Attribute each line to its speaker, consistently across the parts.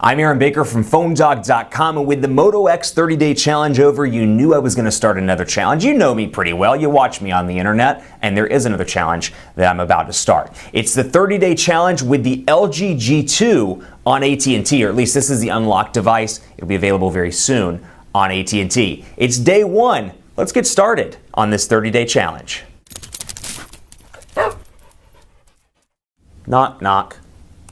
Speaker 1: I'm Aaron Baker from PhoneDog.com, and with the Moto X 30-day challenge over, you knew I was going to start another challenge. You know me pretty well. You watch me on the internet, and there is another challenge that I'm about to start. It's the 30-day challenge with the LG G2 on AT&T, or at least this is the unlocked device. It'll be available very soon on AT&T. It's day one. Let's get started on this 30-day challenge. Knock, knock.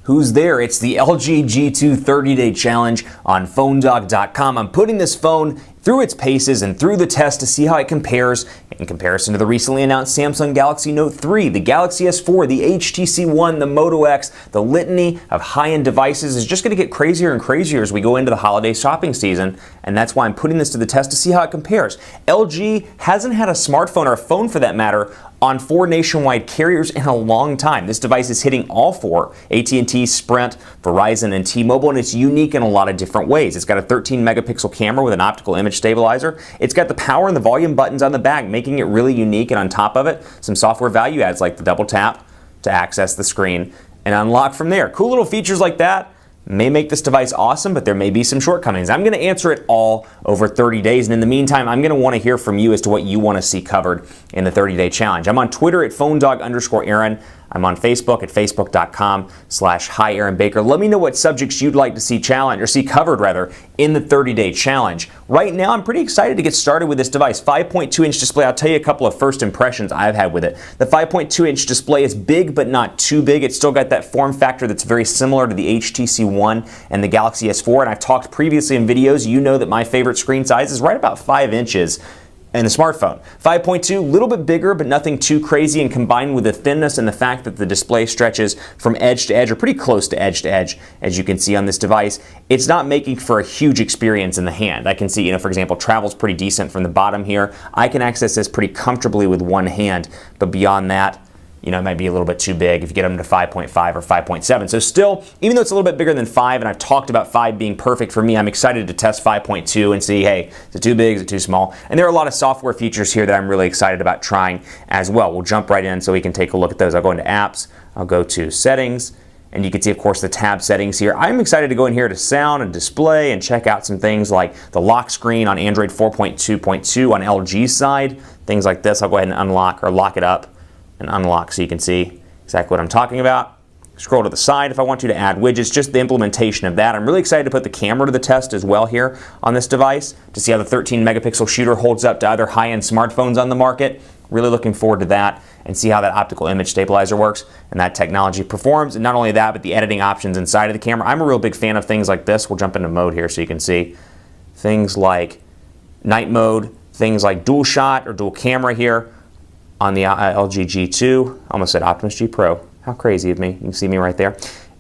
Speaker 1: Who's there? It's the LG G2 30-day challenge on PhoneDog.com. I'm putting this phone through its paces and through the test to see how it compares in comparison to the recently announced Samsung Galaxy Note 3, the Galaxy S4, the HTC One, the Moto X. The litany of high-end devices is just going to get crazier and crazier as we go into the holiday shopping season, and that's why I'm putting this to the test to see how it compares. LG hasn't had a smartphone, or a phone for that matter, on 4 nationwide carriers in a long time. This device is hitting all 4, AT&T, Sprint, Verizon, and T-Mobile, and it's unique in a lot of different ways. It's got a 13-megapixel camera with an optical image stabilizer. It's got the power and the volume buttons on the back, making it really unique, and on top of it, some software value adds like the double tap to access the screen and unlock from there. Cool little features like that may make this device awesome, but there may be some shortcomings. I'm going to answer it all over 30 days, and in the meantime, I'm going to want to hear from you as to what you want to see covered in the 30-day challenge. I'm on Twitter at PhoneDog_Aaron. I'm on Facebook at Facebook.com/HiAaronBaker. Let me know what subjects you'd like to see covered in the 30-day challenge. Right now, I'm pretty excited to get started with this device. 5.2-inch display. I'll tell you a couple of first impressions I've had with it. The 5.2-inch display is big, but not too big. It's still got that form factor that's very similar to the HTC One and the Galaxy S4. And I've talked previously in videos. You know that my favorite screen size is right about 5 inches. And the smartphone. 5.2, a little bit bigger, but nothing too crazy, and combined with the thinness and the fact that the display stretches from edge to edge, or pretty close to edge, as you can see on this device, it's not making for a huge experience in the hand. I can see, for example, travel's pretty decent from the bottom here. I can access this pretty comfortably with one hand, but beyond that, it might be a little bit too big if you get them to 5.5 or 5.7. So still, even though it's a little bit bigger than 5, and I've talked about 5 being perfect for me, I'm excited to test 5.2 and see, hey, is it too big, is it too small? And there are a lot of software features here that I'm really excited about trying as well. We'll jump right in so we can take a look at those. I'll go into apps, I'll go to settings, and you can see, of course, the tab settings here. I'm excited to go in here to sound and display and check out some things like the lock screen on Android 4.2.2 on LG's side. Things like this, I'll go ahead and unlock or lock it up and unlock so you can see exactly what I'm talking about. Scroll to the side if I want you to add widgets, just the implementation of that. I'm really excited to put the camera to the test as well here on this device to see how the 13-megapixel shooter holds up to other high-end smartphones on the market. Really looking forward to that and see how that optical image stabilizer works and that technology performs. And not only that, but the editing options inside of the camera. I'm a real big fan of things like this. We'll jump into mode here so you can see things like night mode, things like dual shot or dual camera here on the LG G2, almost said Optimus G Pro. How crazy of me. You can see me right there.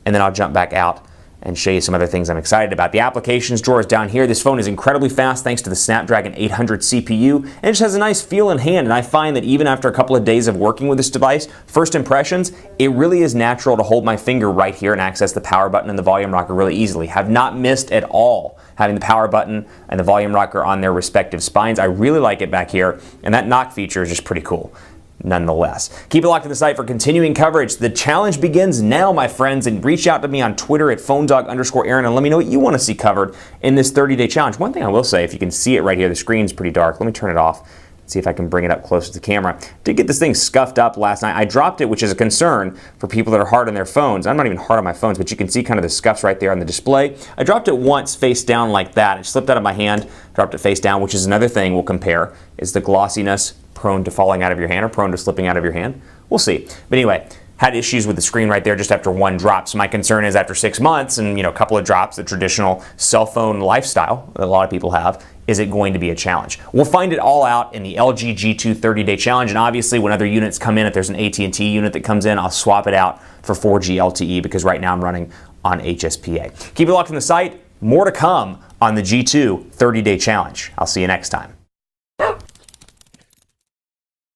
Speaker 1: And then I'll jump back out and show you some other things I'm excited about. The applications drawer is down here. This phone is incredibly fast thanks to the Snapdragon 800 CPU, and it just has a nice feel in hand. And I find that even after a couple of days of working with this device, first impressions, it really is natural to hold my finger right here and access the power button and the volume rocker really easily. Have not missed at all having the power button and the volume rocker on their respective spines. I really like it back here, and that knock feature is just pretty cool nonetheless. Keep it locked to the site for continuing coverage. The challenge begins now, my friends, and reach out to me on Twitter at PhoneDog_Aaron and let me know what you want to see covered in this 30-day challenge. One thing I will say, if you can see it right here, the screen's pretty dark. Let me turn it off. See if I can bring it up close to the camera. Did get this thing scuffed up last night. I dropped it, which is a concern for people that are hard on their phones. I'm not even hard on my phones, but you can see kind of the scuffs right there on the display. I dropped it once face down like that. It slipped out of my hand, dropped it face down, which is another thing we'll compare, is the glossiness prone to falling out of your hand or prone to slipping out of your hand. We'll see. But anyway, had issues with the screen right there just after one drop. So my concern is after 6 months and a couple of drops, the traditional cell phone lifestyle that a lot of people have, is it going to be a challenge? We'll find it all out in the LG G2 30-day challenge, and obviously when other units come in, if there's an AT&T unit that comes in, I'll swap it out for 4G LTE because right now I'm running on HSPA. Keep it locked on the site. More to come on the G2 30-day challenge. I'll see you next time.